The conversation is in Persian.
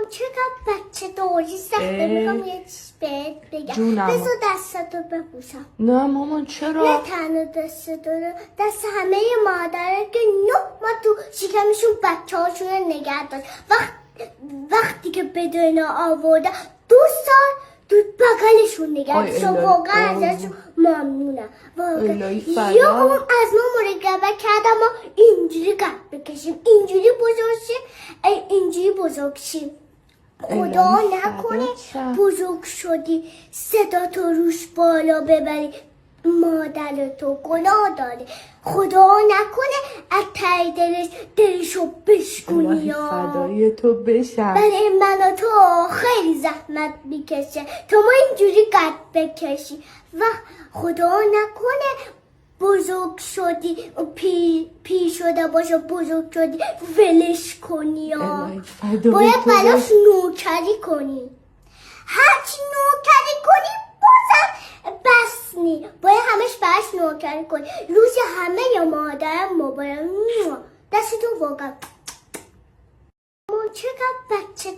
چقدر بچه داری سخته میخوام یه چیز بهت بگم بذار دستتو ببوسم نه مامان چرا؟ نه تنها دستتو دست همه مادره که 9 ماه تو شکمشون بچه هاشون نگه داشت وقتی که به دنیا آورده 2 سال تو بغلشون نگه داشت واقعا ازشون ممنونم واقعا یا اون از ما مراقبت کرده ما اینجوری قد بکشیم اینجوری بزرگ شیم خدا نکنه بزرگ شدی صدا تو روش بالا ببری مادرتو گناه داره خدا نکنه از ته دلشو بشکنی یا فدای تو بشم برای من و تو خیلی زحمت میکشه تو ما اینجوری قد بکشی و خدا نکنه بزرگ شدی پیر شده باشه بزرگ شدی ولش کنی یا باید براش نوکری کنی هرچی نوکری کنی بازم بس نی باید همش براش نوکری کنی روز همه یا مادرم مبارک دستتون واقعا چقدر بچه